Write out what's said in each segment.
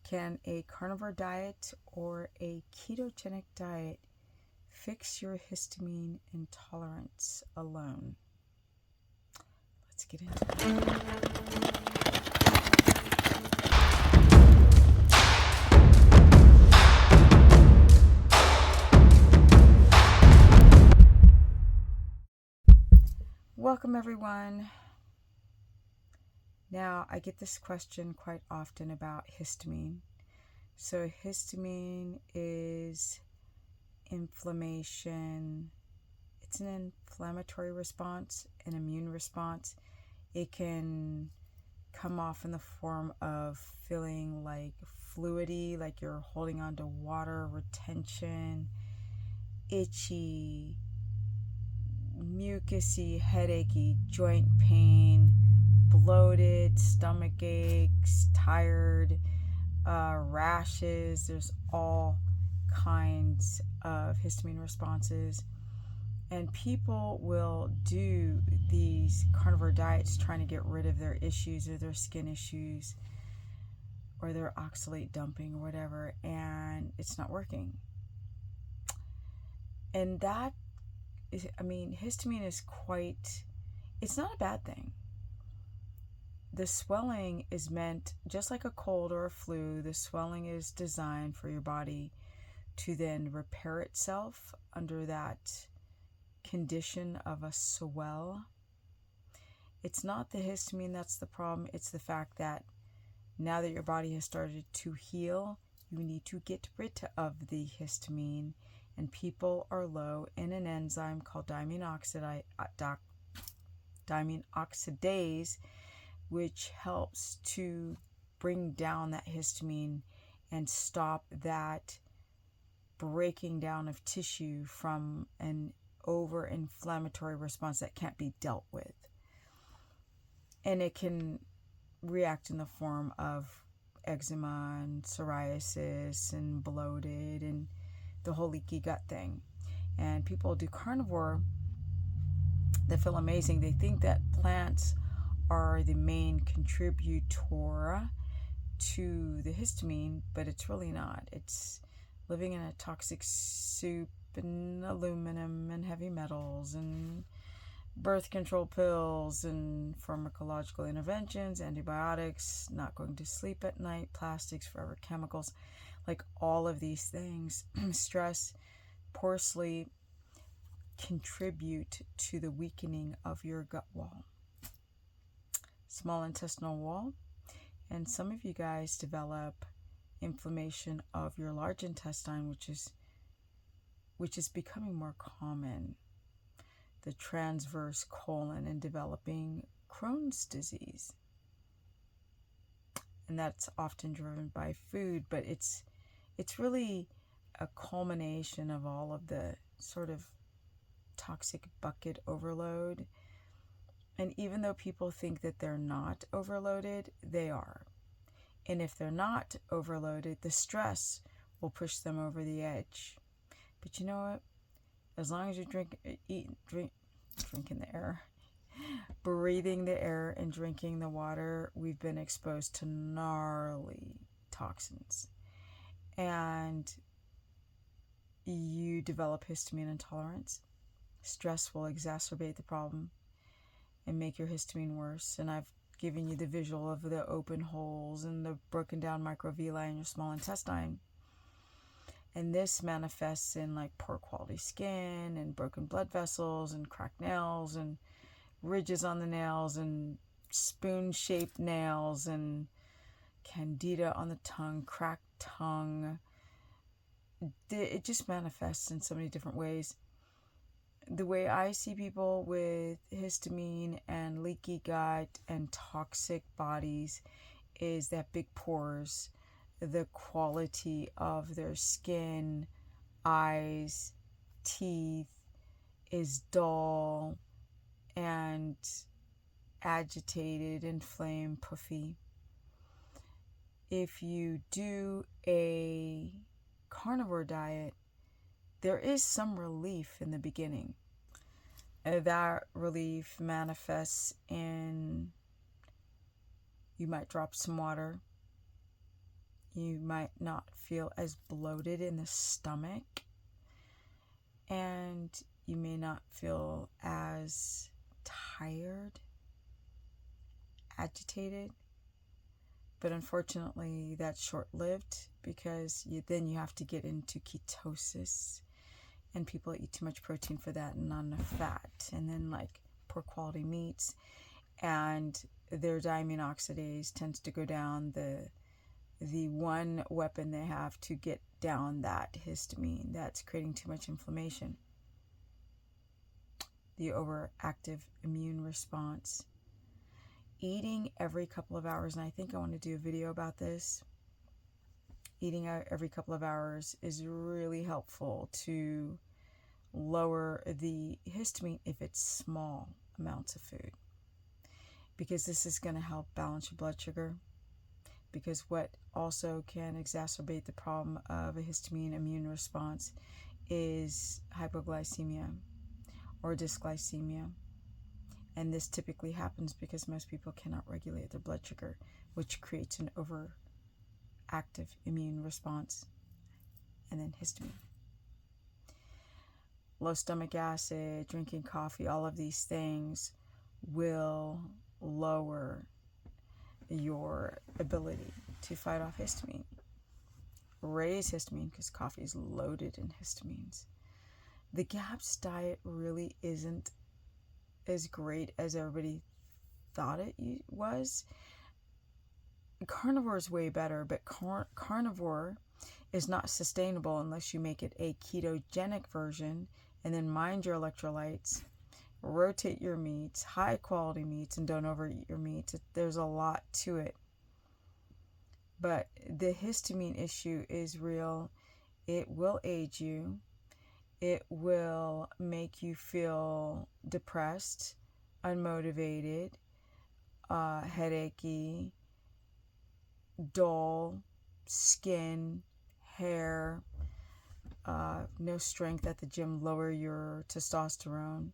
Can a carnivore diet or a ketogenic diet fix your histamine intolerance alone? Let's get into it. Welcome, everyone. Now, I get this question quite often about histamine. So histamine is inflammation. It's an inflammatory response, an immune response. It can come off in the form of feeling like fluidy, like you're holding on to water, retention, itchy, mucusy, headachy, joint pain, bloated, stomach aches, tired, rashes. There's all kinds of histamine responses. And people will do these carnivore diets trying to get rid of their issues or their skin issues or their oxalate dumping or whatever, and it's not working. And that is, histamine is it's not a bad thing. The swelling is meant, just like a cold or a flu, the swelling is designed for your body to then repair itself under that condition of a swell. It's not the histamine that's the problem. It's the fact that now that your body has started to heal, you need to get rid of the histamine, and people are low in an enzyme called diamine oxidase, which helps to bring down that histamine and stop that breaking down of tissue from an over-inflammatory response that can't be dealt with. And it can react in the form of eczema and psoriasis and bloated and the whole leaky gut thing. And people do carnivore, they feel amazing. They think that plants are the main contributor to the histamine, but it's really not. It's living in a toxic soup and aluminum and heavy metals and birth control pills and pharmacological interventions, antibiotics, not going to sleep at night, plastics, forever chemicals, like all of these things, stress, poor sleep, contribute to the weakening of your gut wall, small intestinal wall. And some of you guys develop inflammation of your large intestine, which is becoming more common. The transverse colon, and developing Crohn's disease. And that's often driven by food, but it's really a culmination of all of the sort of toxic bucket overload. And even though people think that they're not overloaded, they are. And if they're not overloaded, the stress will push them over the edge. But you know what? As long as you drinking the air, breathing the air and drinking the water, we've been exposed to gnarly toxins. And you develop histamine intolerance. Stress will exacerbate the problem and make your histamine worse. And I've given you the visual of the open holes and the broken down microvilli in your small intestine. And this manifests in like poor quality skin and broken blood vessels and cracked nails and ridges on the nails and spoon-shaped nails and candida on the tongue, cracked tongue. It just manifests in so many different ways. The way I see people with histamine and leaky gut and toxic bodies is that big pores, the quality of their skin, eyes, teeth is dull and agitated, inflamed, puffy. If you do a carnivore diet, there is some relief in the beginning. That relief manifests in, you might drop some water, You might not feel as bloated in the stomach, and you may not feel as tired, agitated. But unfortunately, that's short-lived, because then you have to get into ketosis, and people eat too much protein for that and not enough fat, and then like poor quality meats, and their diamine oxidase tends to go down, the one weapon they have to get down that histamine that's creating too much inflammation. The overactive immune response. Eating every couple of hours, and I think I want to do a video about this. Eating every couple of hours is really helpful to lower the histamine if it's small amounts of food, because this is going to help balance your blood sugar. Because what also can exacerbate the problem of a histamine immune response is hypoglycemia or dysglycemia. And this typically happens because most people cannot regulate their blood sugar, which creates an overactive immune response, and then histamine. Low stomach acid, drinking coffee, all of these things will lower your ability to fight off histamine. Raise histamine, because coffee is loaded in histamines. The GAPS diet really isn't as great as everybody thought it was. Carnivore is way better, but carnivore is not sustainable unless you make it a ketogenic version, and then mind your electrolytes, rotate your meats, high quality meats, and don't overeat your meats. There's a lot to it. But the histamine issue is real. It will age you. It will make you feel depressed, unmotivated, headachy, dull, skin, hair, no strength at the gym, lower your testosterone,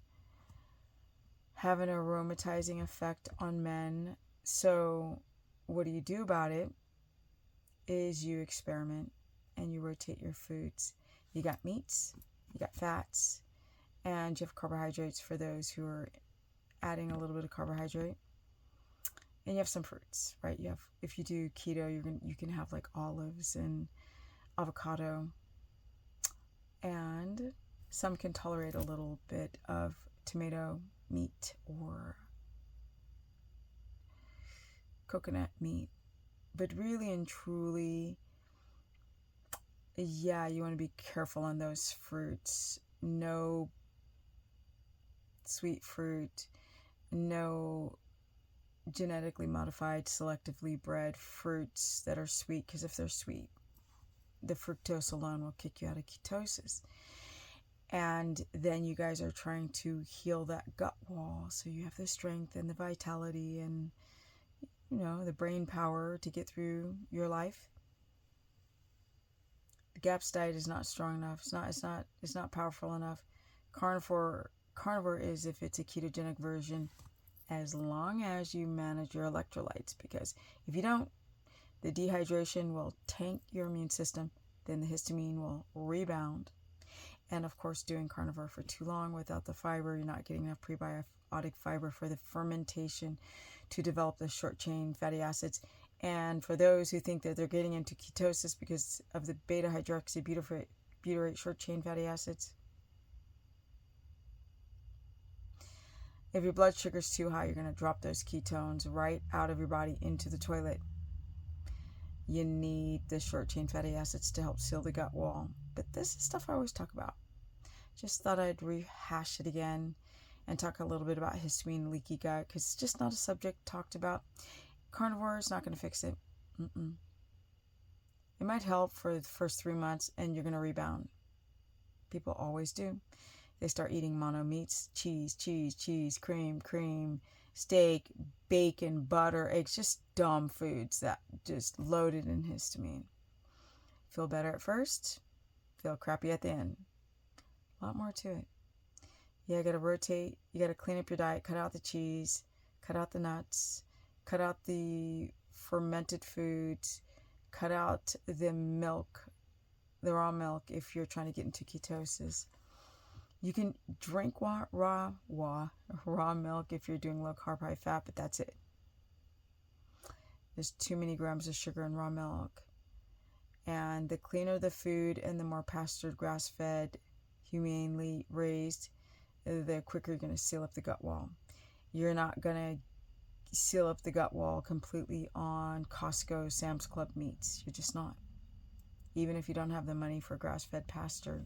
have an aromatizing effect on men. So what do you do about it is you experiment and you rotate your foods. You got meats, you got fats, and you have carbohydrates for those who are adding a little bit of carbohydrate. And you have some fruits, right? You have, if you do keto, you can have like olives and avocado, and some can tolerate a little bit of tomato meat or coconut meat. But really and truly, yeah, you want to be careful on those fruits. No sweet fruit, no genetically modified, selectively bred fruits that are sweet, because if they're sweet, the fructose alone will kick you out of ketosis. And then you guys are trying to heal that gut wall, so you have the strength and the vitality and, you know, the brain power to get through your life. The GAPS diet is not strong enough. It's not powerful enough. Carnivore is, if it's a ketogenic version, as long as you manage your electrolytes, because if you don't, the dehydration will tank your immune system, then the histamine will rebound. And of course, doing carnivore for too long without the fiber, you're not getting enough prebiotic fiber for the fermentation to develop the short chain fatty acids. And for those who think that they're getting into ketosis because of the beta hydroxybutyrate short chain fatty acids, if your blood sugar is too high, you're going to drop those ketones right out of your body into the toilet. You need the short chain fatty acids to help seal the gut wall. But this is stuff I always talk about. Just thought I'd rehash it again and talk a little bit about histamine and leaky gut, because it's just not a subject talked about. Carnivore is not going to fix it. It might help for the first 3 months, and you're going to rebound. People always do. They start eating mono meats, cheese, cream, steak, bacon, butter, eggs, just dumb foods that just loaded in histamine. Feel better at first, feel crappy at the end. A lot more to it. Yeah, you got to rotate. You got to clean up your diet, cut out the cheese, cut out the nuts, cut out the fermented foods, Cut out the milk, the raw milk, if you're trying to get into ketosis. You can drink raw milk if you're doing low carb, high fat, but that's it. There's too many grams of sugar in raw milk. And the cleaner the food and the more pastured, grass-fed, humanely raised, the quicker you're going to seal up the gut wall. You're not going to seal up the gut wall completely on Costco, Sam's Club meats. You're just not. Even if you don't have the money for grass-fed pasture,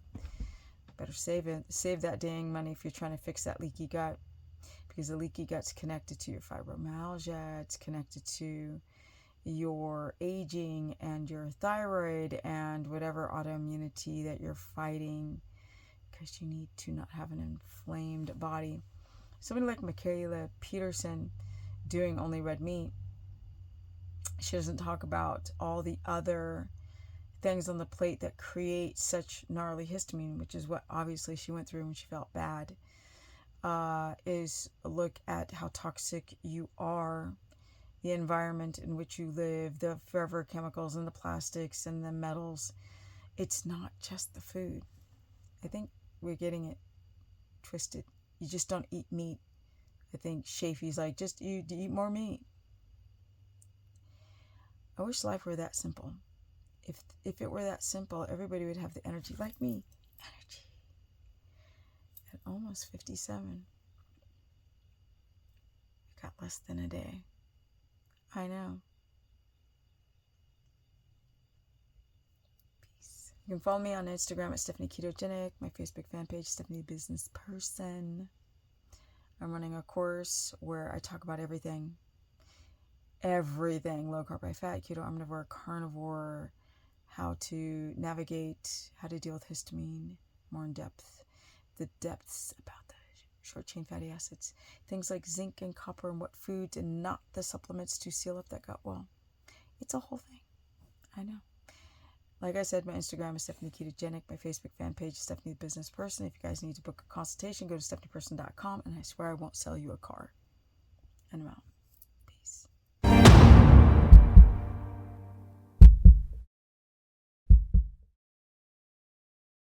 better save it. Save that dang money if you're trying to fix that leaky gut, because the leaky gut's connected to your fibromyalgia. It's connected to your aging and your thyroid and whatever autoimmunity that you're fighting, because you need to not have an inflamed body. Somebody like Michaela Peterson doing only red meat, she doesn't talk about all the other things on the plate that create such gnarly histamine, which is what obviously she went through when she felt bad. Is look at how toxic you are, the environment in which you live, the forever chemicals and the plastics and the metals. It's not just the food. I think we're getting it twisted. You just don't eat meat. I think Shafee's like, just you eat more meat. I wish life were that simple. If it were that simple, everybody would have the energy like me. Energy. At almost 57. I got less than a day. I know. Peace. You can follow me on Instagram at Stephanie Ketogenic, my Facebook fan page, Stephanie Business Person. I'm running a course where I talk about everything. Everything. Low carb, high fat, keto, omnivore, carnivore, how to navigate, how to deal with histamine more in depth. The depths about the short chain fatty acids. Things like zinc and copper and what foods and not the supplements to seal up that gut wall. It's a whole thing. I know. Like I said, my Instagram is Stephanie Ketogenic. My Facebook fan page is Stephanie the Business Person. If you guys need to book a consultation, go to stephanieperson.com, and I swear I won't sell you a car. And I'm out.